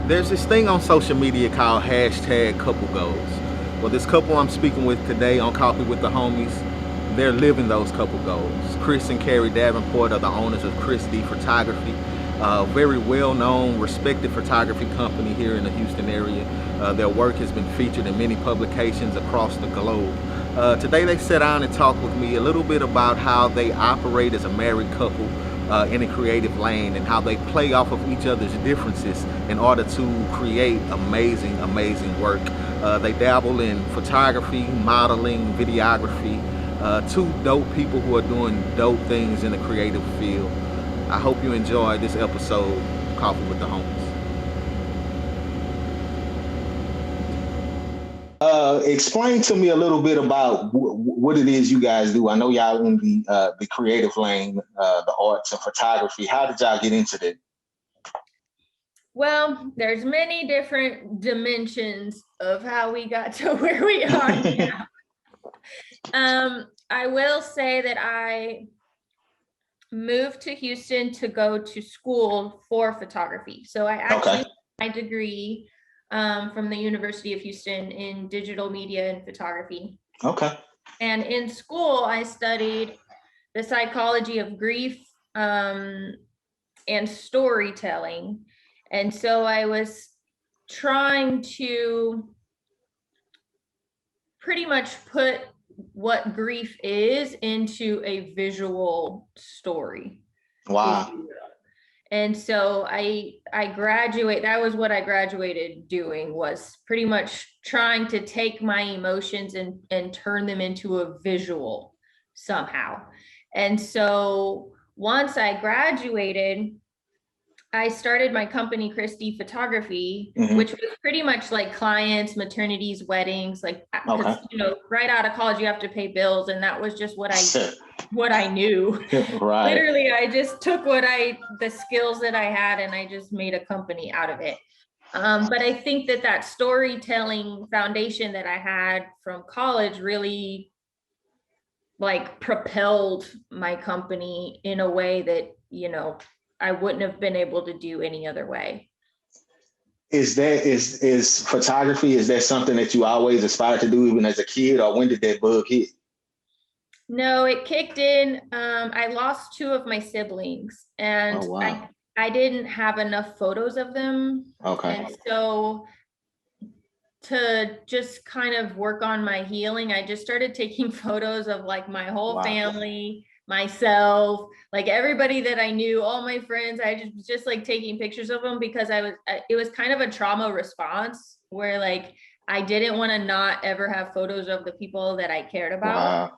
There's this thing on social media called hashtag couple goals. Well, this couple I'm speaking with today on Coffee with the Homies, they're living those couple goals. Kris and Carry Davenport are the owners of KrisD Photography, a very well-known, respected photography company here in the Houston area. Their work has been featured in many publications across the globe. Today they sat down and talked with me a little bit about how they operate as a married couple in a creative lane and how they play off of each other's differences in order to create amazing, amazing work. They dabble in photography, modeling, videography, two dope people who are doing dope things in the creative field. I hope you enjoy this episode of Coffee with the Homies. Explain to me a little bit about what it is you guys do. I know y'all in the creative lane, the arts and photography. How did y'all get into that? Well, there's many different dimensions of how we got to where we are now. I will say that I moved to Houston to go to school for photography. So I actually got my degree from the University of Houston in digital media and photography. Okay. And in school, I studied the psychology of grief and storytelling. And so I was trying to pretty much put what grief is into a visual story. Wow. And so I graduate, that was what I graduated doing, was pretty much trying to take my emotions and turn them into a visual somehow. And so once I graduated, I started my company, KrisD Photography, which was pretty much like clients, maternities, weddings, like, you know, right out of college, you have to pay bills. And that was just what I knew. Right. Literally, I just took the skills that I had and I just made a company out of it. But I think that storytelling foundation that I had from college really like propelled my company in a way that, you know, I wouldn't have been able to do any other way. Is photography, is that something that you always aspired to do even as a kid, or when did that bug hit? No, it kicked in. I lost two of my siblings and I didn't have enough photos of them. Okay. And so to just kind of work on my healing, I just started taking photos of like my whole family, myself, like everybody that I knew, all my friends. I just like taking pictures of them because it was kind of a trauma response where like I didn't want to not ever have photos of the people that I cared about.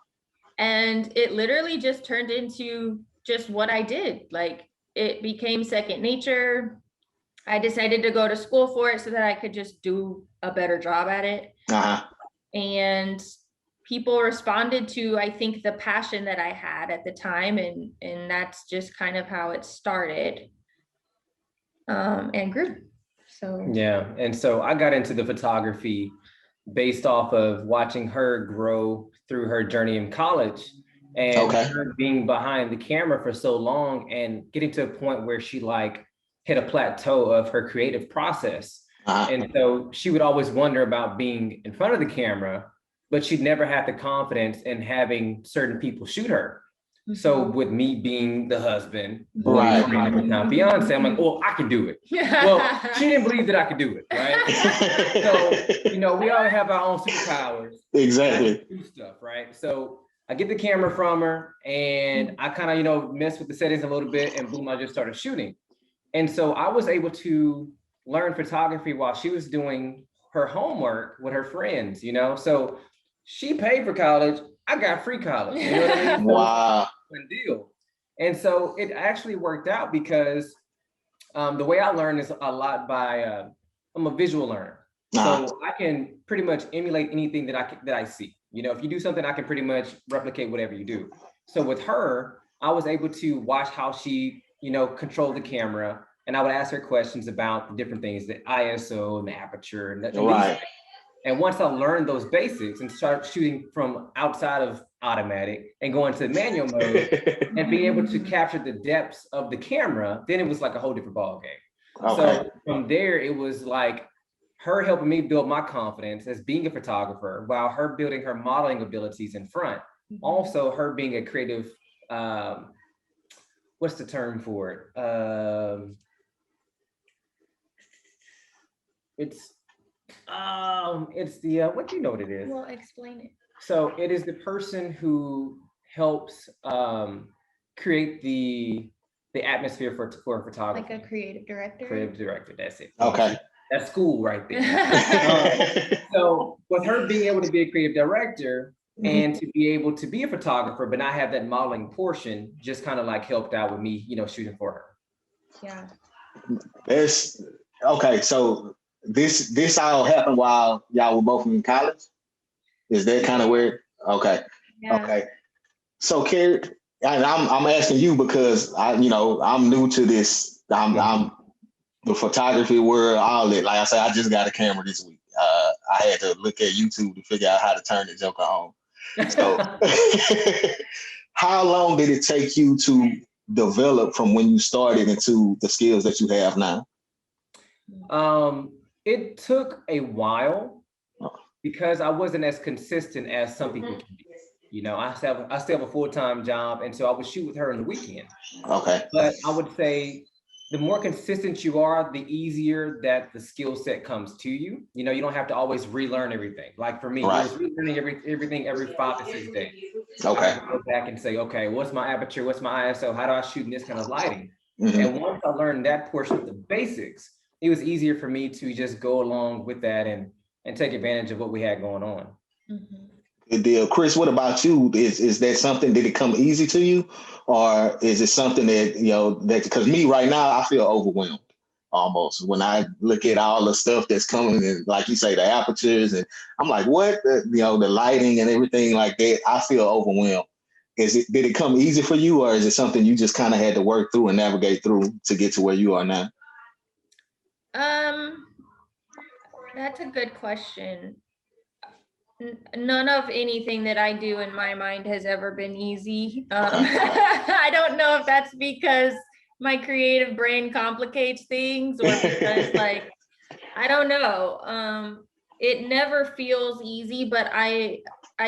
And it literally just turned into just what I did. Like it became second nature. I decided to go to school for it so that I could just do a better job at it. And people responded to, I think, the passion that I had at the time. And that's just kind of how it started and grew. So yeah. And so I got into the photography based off of watching her grow through her journey in college and her being behind the camera for so long and getting to a point where she like hit a plateau of her creative process. And so she would always wonder about being in front of the camera, but she'd never had the confidence in having certain people shoot her. So with me being the husband, fiance, I'm like, well, I can do it. Well, she didn't believe that I could do it, right? So, you know, we all have our own superpowers. Exactly. Do stuff, right? So I get the camera from her and I kind of, you know, mess with the settings a little bit and boom, I just started shooting. And so I was able to learn photography while she was doing her homework with her friends, you know? So she paid for college, I got free college, you know what I mean? So deal. And so it actually worked out because the way I learn is a lot by, I'm a visual learner. So I can pretty much emulate anything that I see. You know, if you do something, I can pretty much replicate whatever you do. So with her, I was able to watch how she, you know, control the camera, and I would ask her questions about the different things, the ISO and the aperture and And once I learned those basics and started shooting from outside of automatic and going to manual mode and being able to capture the depths of the camera, then it was like a whole different ball game. Okay. So from there, it was like her helping me build my confidence as being a photographer while her building her modeling abilities in front. Also her being a creative, what's the term for it? It's the, what do you know what it is? Well, explain it. So it is the person who helps create the atmosphere for photography. Like a creative director. Creative director, that's it. Okay. That's school right there. So with her being able to be a creative director and to be able to be a photographer, but not have that modeling portion, just kind of like helped out with me, you know, shooting for her. Yeah. There's okay. So this all happened while y'all were both in college. Is that kind of weird? Okay. Yeah. Okay. So Carrie, and I'm asking you because I'm new to this. I'm the photography world, all that. Like I said, I just got a camera this week. I had to look at YouTube to figure out how to turn the joker on. So how long did it take you to develop from when you started into the skills that you have now? It took a while because I wasn't as consistent as some people can be. You know, I still have a full-time job, and so I would shoot with her in the weekend. Okay. But I would say the more consistent you are, the easier that the skill set comes to you. You know, you don't have to always relearn everything. Like for me, Right. it was relearning everything every 5 to 6 days. Okay. I would go back and say, okay, what's my aperture? What's my ISO? How do I shoot in this kind of lighting? Mm-hmm. And once I learned that portion of the basics, it was easier for me to just go along with that and take advantage of what we had going on. Mm-hmm. Good deal. Kris, what about you? Is that something, did it come easy to you? Or is it something that, that, because me right now, I feel overwhelmed almost when I look at all the stuff that's coming, and like you say, the apertures, and I'm like, what? The lighting and everything like that, I feel overwhelmed. Did it come easy for you, or is it something you just kind of had to work through and navigate through to get to where you are now? That's a good question. None of anything that I do in my mind has ever been easy. I don't know if that's because my creative brain complicates things or because like, I don't know. It never feels easy, but I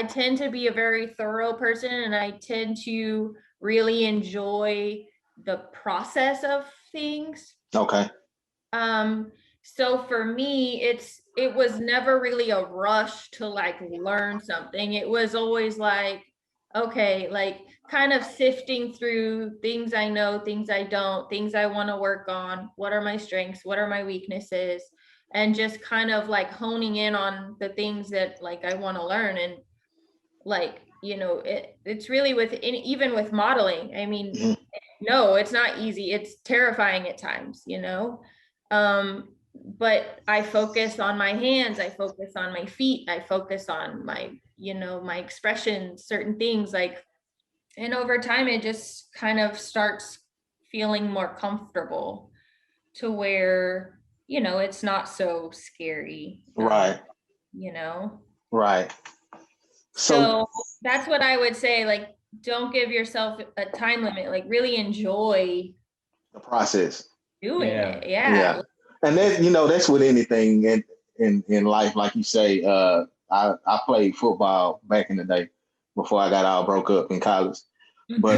tend to be a very thorough person, and I tend to really enjoy the process of things. Okay. So for me, it was never really a rush to like learn something. It was always like, okay, like kind of sifting through things I know, things I don't, things I want to work on. What are my strengths? What are my weaknesses? And just kind of like honing in on the things that like I want to learn. And like, it's really even with modeling. I mean, no, it's not easy. It's terrifying at times, but I focus on my hands, I focus on my feet, I focus on my, my expression, certain things like, and over time it just kind of starts feeling more comfortable to where, it's not so scary. Right. Right. So that's what I would say, like, don't give yourself a time limit, like really enjoy the process. Doing it. Yeah. And then, that's with anything in life. Like you say, I played football back in the day before I got all broke up in college. But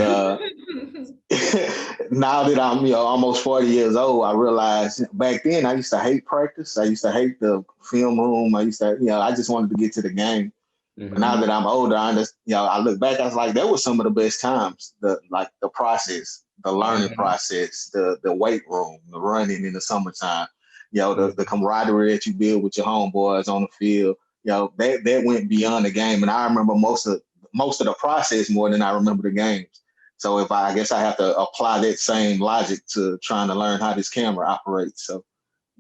now that I'm, almost 40 years old, I realized back then I used to hate practice. I used to hate the film room. I used to, I just wanted to get to the game. Mm-hmm. But now that I'm older, I look back, I was like, that was some of the best times. The process, the learning process, the weight room, the running in the summertime, the camaraderie that you build with your homeboys on the field, that went beyond the game. And I remember most of the process more than I remember the games. So I guess I have to apply that same logic to trying to learn how this camera operates. So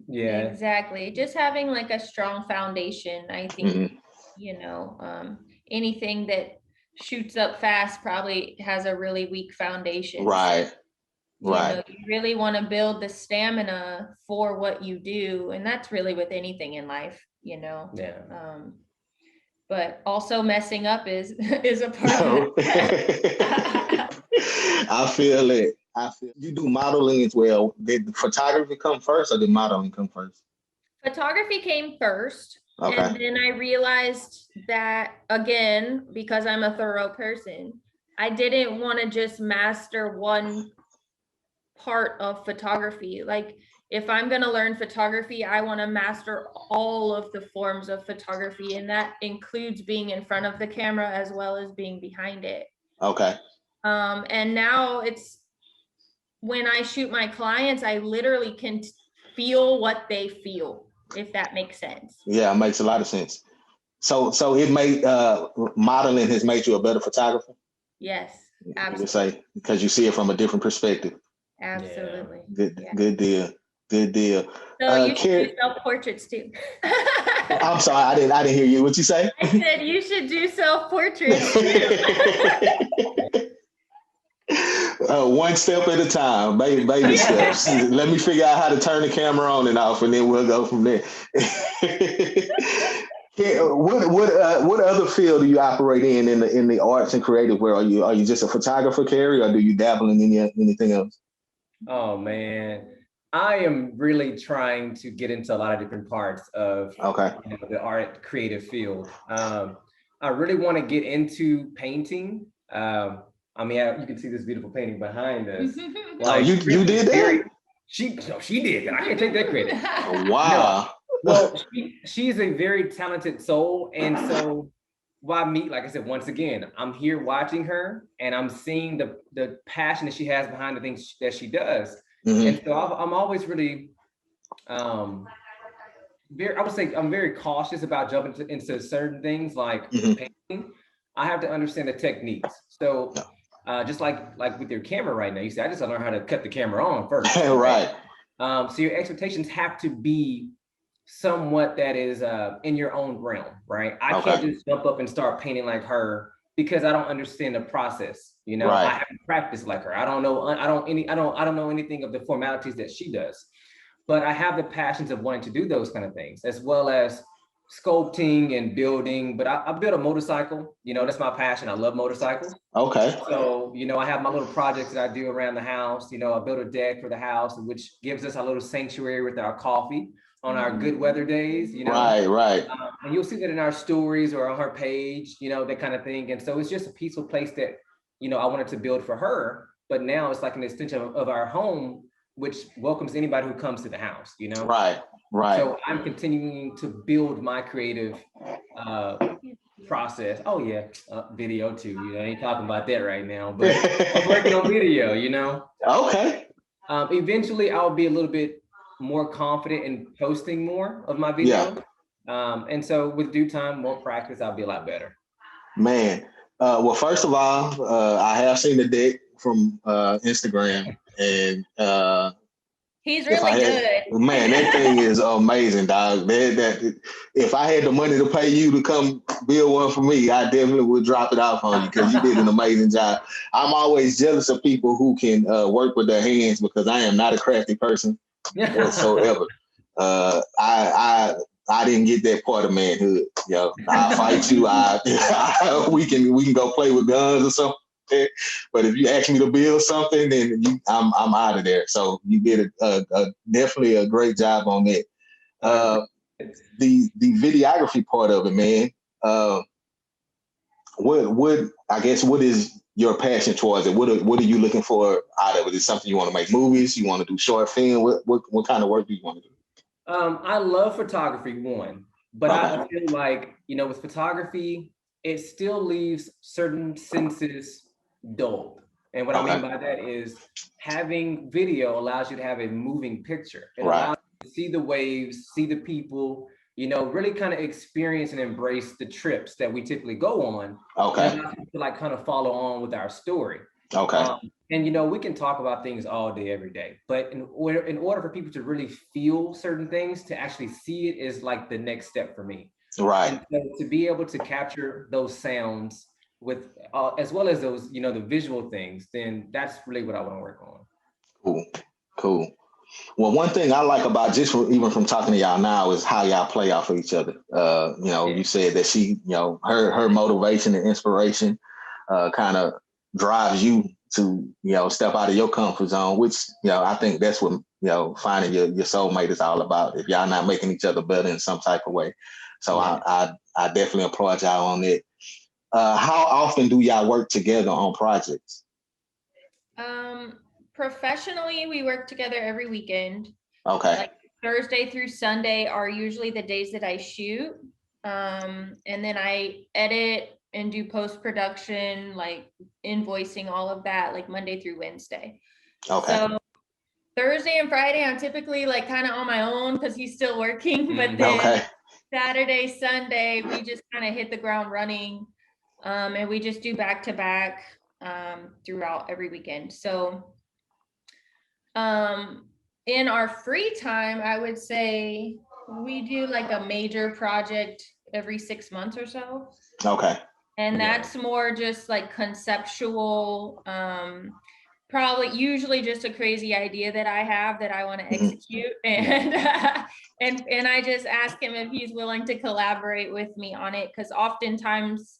yeah, exactly. Just having like a strong foundation, I think. Mm-hmm. Anything that shoots up fast probably has a really weak foundation. Right. You really want to build the stamina for what you do. And that's really with anything in life, Yeah. But also messing up is a part of it. I feel it. I feel you do modeling as well. Did photography come first or did modeling come first? Photography came first. Okay. And then I realized that, again, because I'm a thorough person, I didn't want to just master one part of photography. Like, if I'm going to learn photography, I want to master all of the forms of photography. And that includes being in front of the camera as well as being behind it. Okay. And now it's, when I shoot my clients, I literally can feel what they feel, if that makes sense. Yeah, it makes a lot of sense. So it made modeling has made you a better photographer? Yes, absolutely. You would say, because you see it from a different perspective. Absolutely. Good, Yeah. good deal. Good deal. So you should do self-portraits too. I'm sorry, I didn't hear you. What you say? I said you should do self-portraits too. One step at a time, baby steps. Let me figure out how to turn the camera on and off, and then we'll go from there. What other field do you operate in the arts and creative world? Are you just a photographer, Carrie, or do you dabble in anything else? Oh man, I am really trying to get into a lot of different parts of the art creative field. I really want to get into painting. I mean, you can see this beautiful painting behind us. Like, you did that? She did. I can't take that credit. Wow. No. Well, she's a very talented soul, and so why me? Like I said, once again, I'm here watching her, and I'm seeing the passion that she has behind the things that she does. Mm-hmm. And so I'm always really, I would say I'm very cautious about jumping into certain things like painting. I have to understand the techniques. So just like with your camera right now, you say, I just learned how to cut the camera on first. Right. So your expectations have to be somewhat that is in your own realm, right? I can't just jump up and start painting like her because I don't understand the process. You know, I haven't practiced like her. I don't know anything of the formalities that she does, but I have the passions of wanting to do those kind of things, as well as sculpting and building. But I built a motorcycle, you know, that's my passion. I love motorcycles. Okay. So, you know, I have my little projects that I do around the house. You know, I built a deck for the house, which gives us a little sanctuary with our coffee on our good weather days, you know. Right. And you'll see that in our stories or on her page, you know, that kind of thing. And so it's just a peaceful place that, you know, I wanted to build for her, but now it's like an extension of our home, which welcomes anybody who comes to the house, you know. Right. So I'm continuing to build my creative process. Oh yeah, video too. You know, I ain't talking about that right now, but I'm working on video, you know. Okay. Eventually I'll be a little bit more confident in posting more of my video. And so with due time, more practice, I'll be a lot better. Man, well, first of all, I have seen the deck from Instagram, and he's really good. Man, that thing is amazing, dog. That if I had the money to pay you to come build one for me, I definitely would drop it off on you because you did an amazing job. I'm always jealous of people who can work with their hands because I am not a crafty person whatsoever. I didn't get that part of manhood. Yo, I'll fight you. We can go play with guns or something. But if you ask me to build something, then I'm out of there. So you did definitely a great job on that. The videography part of it, man. What is your passion towards it? What are you looking for out of it? Is it something you want to make movies? You want to do short film? What kind of work do you want to do? I love photography, one, but I feel like, you know, with photography, it still leaves certain senses dulled. And what I mean by that is having video allows you to have a moving picture. It allows you to see the waves, see the people, you know, really kind of experience and embrace the trips that we typically go on. And allows you to like kind of follow on with our story. And, you know, we can talk about things all day, every day, but in order for people to really feel certain things, to actually see it is like the next step for me. And so to be able to capture those sounds with, as well as those, you know, the visual things, then that's really what I want to work on. Cool. Well, one thing I like about even from talking to y'all now is how y'all play off of each other. You know, you said that she, you know, her motivation and inspiration kind of drives you to, step out of your comfort zone, which, I think that's what, finding your soulmate is all about. If y'all not making each other better in some type of way. So I definitely applaud y'all on it. How often do y'all work together on projects? Professionally, we work together every weekend. Okay. Like Thursday through Sunday are usually the days that I shoot. And then I edit and do post-production, like invoicing, all of that, like Monday through Wednesday. Okay. So Thursday and Friday, I'm typically like kind of on my own because he's still working, but then Saturday, Sunday, we just kind of hit the ground running. And we just do back-to-back throughout every weekend. So in our free time, I would say we do like a major project every 6 months or so. Okay. And that's more just like conceptual, probably usually just a crazy idea that I have that I want to execute. And and I just ask him if he's willing to collaborate with me on it, because oftentimes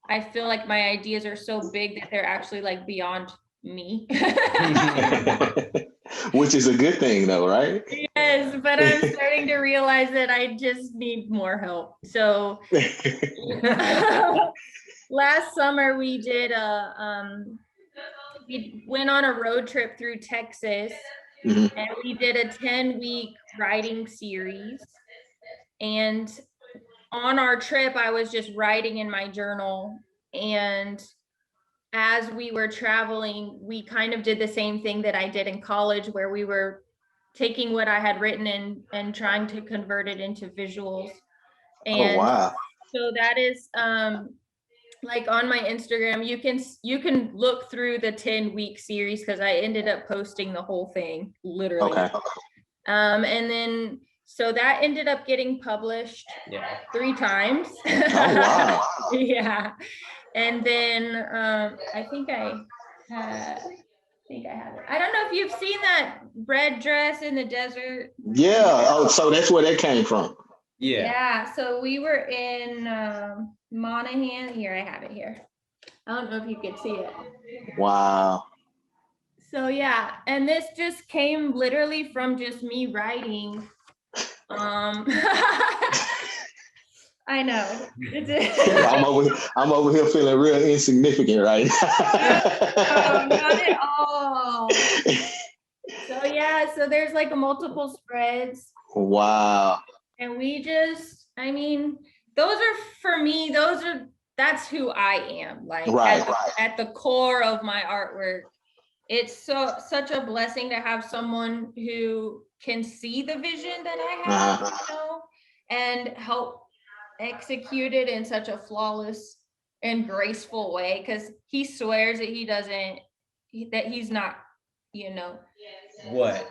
I feel like my ideas are so big that they're actually like beyond me. Which is a good thing though, right? Yes, but I'm starting to realize that I just need more help. So last summer we did we went on a road trip through Texas, and we did a 10-week writing series. And on our trip, I was just writing in my journal. And as we were traveling, we kind of did the same thing that I did in college, where we were taking what I had written and trying to convert it into visuals. And so that is like on my Instagram, you can look through the 10-week series, because I ended up posting the whole thing, literally. Okay. And then so that ended up getting published 3 times. Oh wow. Yeah. And then I think I have it. I don't know if you've seen that red dress in the desert. Yeah. Oh, so that's where that came from. Yeah. So we were in Monaghan. Here, I have it here. I don't know if you could see it. Wow. So yeah, and this just came literally from just me writing. I know. I'm over here feeling real insignificant right now. Not at all. So yeah, so there's like multiple spreads. Wow. And we just, I mean, those are for me, that's who I am. Like at the core of my artwork. It's such a blessing to have someone who can see the vision that I have, and help execute it in such a flawless and graceful way, because he swears that he's not, what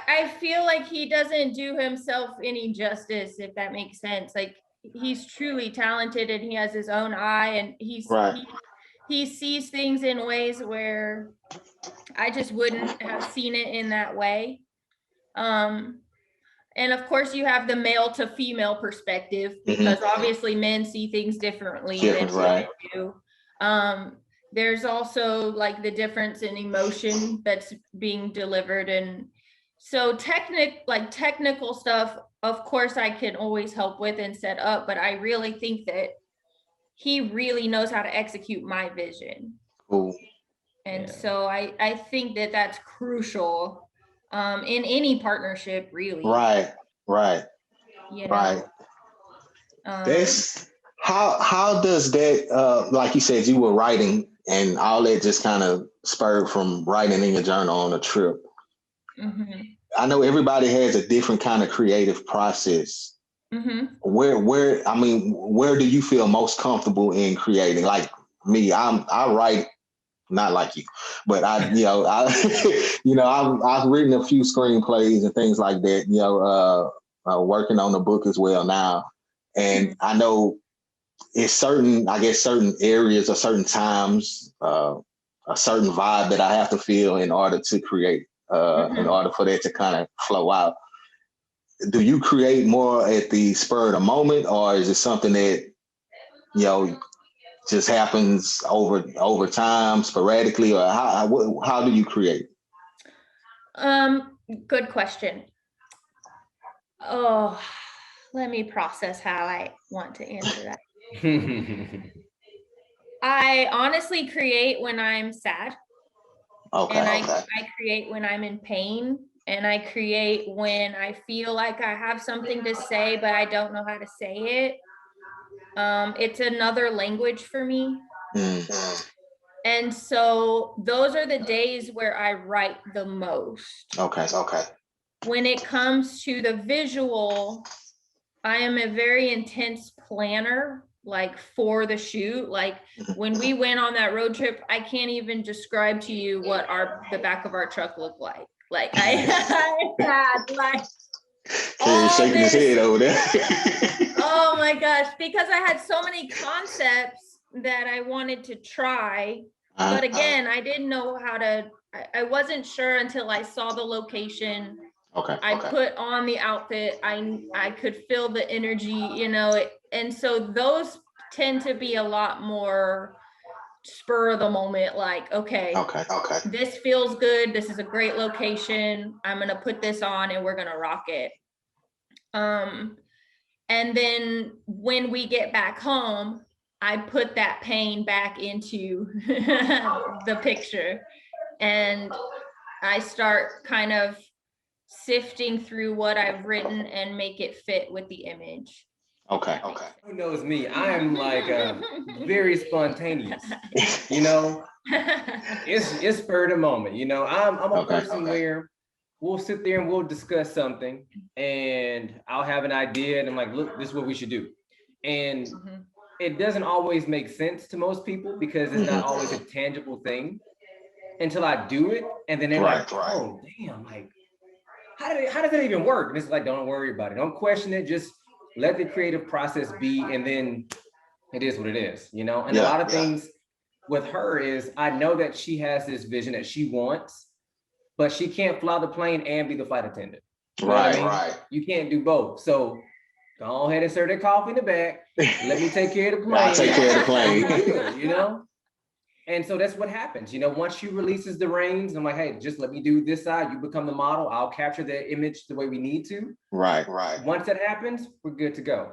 I feel like he doesn't do himself any justice, if that makes sense. Like, he's truly talented and he has his own eye, and he sees things in ways where I just wouldn't have seen it in that way. And of course you have the male to female perspective, because obviously men see things differently than women do. There's also like the difference in emotion that's being delivered. And so technical stuff, of course I can always help with and set up, but I really think that he really knows how to execute my vision. Cool. And so I think that that's crucial in any partnership, really. Right. Right. This, how does that, like you said, you were writing and all that just kind of spurred from writing in your journal on a trip. I know everybody has a different kind of creative process. Where do you feel most comfortable in creating? Like me, I write, not like you, but I've written a few screenplays and things like that, working on the book as well now. And I know it's certain areas or certain times, a certain vibe that I have to feel in order to create, in order for that to kind of flow out. Do you create more at the spur of the moment, or is it something that you know, just happens over time, sporadically, or how do you create? Good question. Oh, let me process how I want to answer that. I honestly create when I'm sad. Okay. And I create when I'm in pain, and I create when I feel like I have something to say, but I don't know how to say it. It's another language for me. And so those are the days where I write the most. Okay. When it comes to the visual, I am a very intense planner, like for the shoot. Like when we went on that road trip, I can't even describe to you what the back of our truck looked like. Like I had like all shaking his head over there. Oh my gosh, because I had so many concepts that I wanted to try. But again, I didn't know how to, I wasn't sure until I saw the location. I put on the outfit, I could feel the energy, you know, and so those tend to be a lot more spur of the moment, like, okay, this feels good, this is a great location, I'm gonna put this on and we're gonna rock it. And then when we get back home, I put that pain back into the picture, and I start kind of sifting through what I've written and make it fit with the image. Okay. Who knows me? I am like very spontaneous. You know, it's spur of the moment. You know, I'm a person where we'll sit there and we'll discuss something, and I'll have an idea, and I'm like, look, this is what we should do, and it doesn't always make sense to most people because it's not always a tangible thing until I do it, and then they're like, oh damn, like how does that even work? And it's like, don't worry about it, don't question it, just let the creative process be, and then it is what it is, you know. And a lot of things with her is, I know that she has this vision that she wants, but she can't fly the plane and be the flight attendant. You know what I mean? You can't do both. So go ahead and serve that coffee in the back. Let me take care of the plane. I'll take care of the plane. You know? And so that's what happens. You know, once she releases the reins, I'm like, hey, just let me do this side. You become the model. I'll capture the image the way we need to. Right. Once that happens, we're good to go.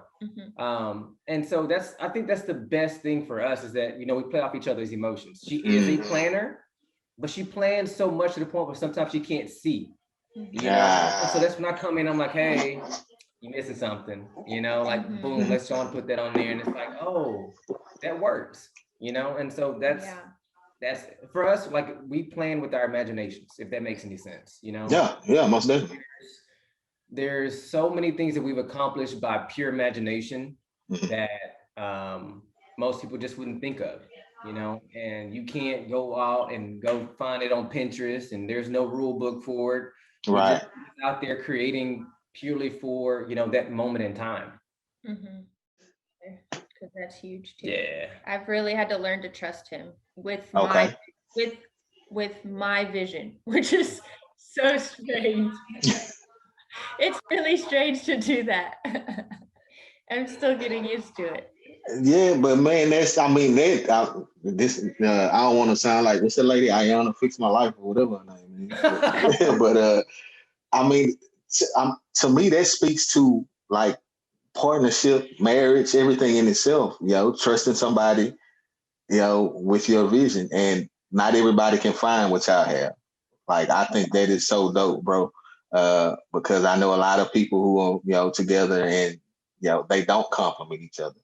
And so I think that's the best thing for us, is that, you know, we play off each other's emotions. She is a planner, but she plans so much to the point where sometimes she can't see. You know? And so that's when I come in, I'm like, hey, you missing something, you know, like boom, let's try and put that on there. And it's like, oh, that works, you know? And so that's for us, like, we plan with our imaginations, if that makes any sense, you know? Yeah, most definitely. There's so many things that we've accomplished by pure imagination that most people just wouldn't think of, you know, and you can't go out and go find it on Pinterest, and there's no rule book for it. We're just out there creating purely for, you know, that moment in time. Because that's huge too. Yeah, I've really had to learn to trust him with my vision, which is so strange. It's really strange to do that. I'm still getting used to it. Yeah, but man, I don't want to sound like, what's the lady, Ayana Fix My Life or whatever her name is. But I mean, to me, that speaks to like partnership, marriage, everything in itself, you know, trusting somebody, you know, with your vision. And not everybody can find what y'all have. Like, I think that is so dope, bro. Because I know a lot of people who are, you know, together, and, you know, they don't complement each other.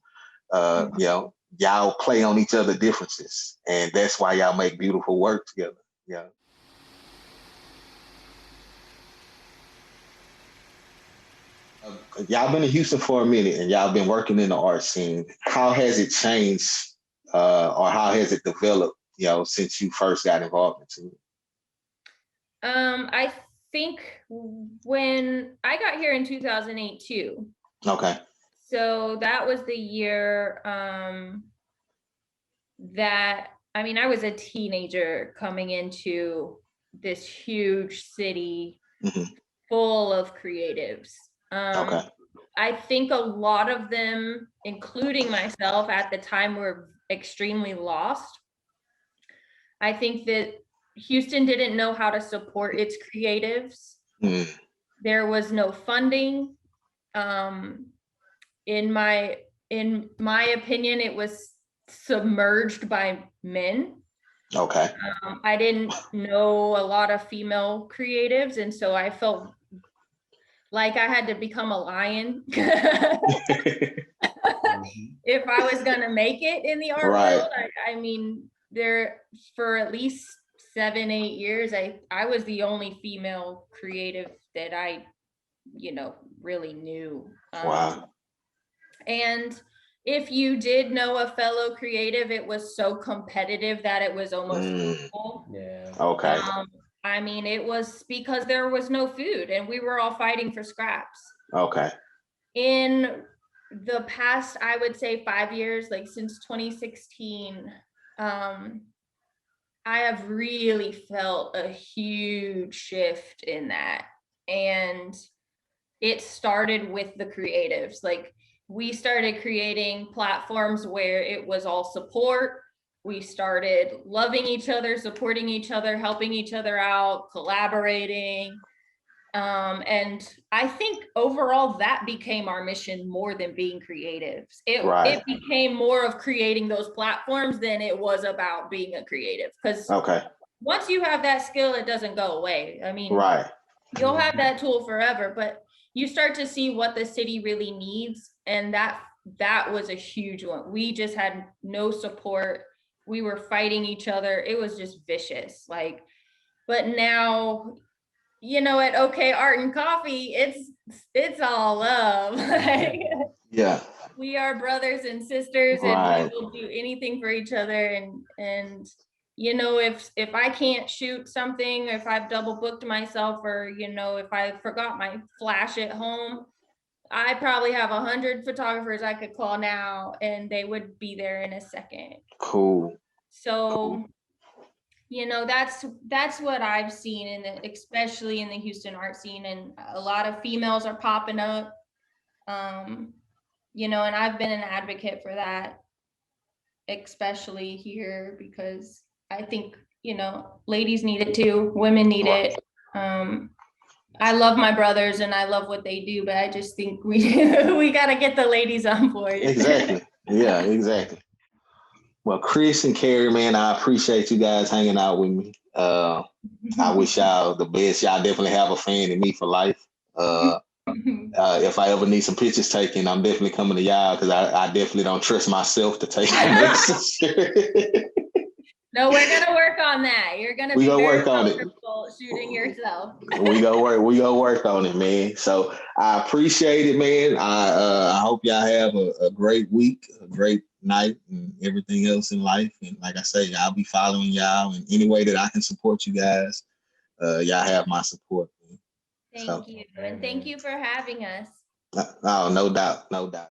You know, y'all play on each other's differences, and that's why y'all make beautiful work together. Yeah. Y'all been in Houston for a minute, and y'all been working in the art scene. How has it changed, or how has it developed, you know, since you first got involved into it? I think when I got here in 2008 too. Okay. So that was the year that, I mean, I was a teenager coming into this huge city full of creatives. I think a lot of them, including myself at the time, were extremely lost. I think that Houston didn't know how to support its creatives. There was no funding. In my opinion, it was submerged by men. Okay. I didn't know a lot of female creatives, and so I felt like I had to become a lion if I was gonna make it in the art world. I mean, there for at least 7-8 years, I was the only female creative that I, really knew. Wow. And if you did know a fellow creative, it was so competitive that it was almost cool. Yeah. Okay. I mean, it was because there was no food and we were all fighting for scraps. Okay. In the past, I would say 5 years, like since 2016, I have really felt a huge shift in that. And it started with the creatives. Like, we started creating platforms where it was all support. We started loving each other, supporting each other, helping each other out, collaborating. And I think overall that became our mission more than being creatives. It became more of creating those platforms than it was about being a creative. Because once you have that skill, it doesn't go away. I mean, you'll have that tool forever, but you start to see what the city really needs. And that was a huge one. We just had no support. We were fighting each other. It was just vicious. Like, but now, at OK Art and Coffee, it's all love. Like, yeah. We are brothers and sisters, and we will do anything for each other. And if I can't shoot something, if I've double booked myself, or if I forgot my flash at home, I probably have 100 photographers I could call now, and they would be there in a second. Cool. So, that's what I've seen, especially in the Houston art scene, and a lot of females are popping up. And I've been an advocate for that, especially here, because I think, ladies need it too, women need it. I love my brothers and I love what they do, but I just think we got to get the ladies on board. Exactly. Yeah, exactly. Well, Kris and Carry, man, I appreciate you guys hanging out with me. I wish y'all the best. Y'all definitely have a fan in me for life. If I ever need some pictures taken, I'm definitely coming to y'all, because I definitely don't trust myself to take them. No, we're gonna work on that. You're gonna be very comfortable shooting yourself. We go work on it, man. So I appreciate it, man. I hope y'all have a great week, a great night, and everything else in life. And like I say, I'll be following y'all in any way that I can support you guys. Y'all have my support. Thank you, and thank you for having us. Oh, no doubt, no doubt.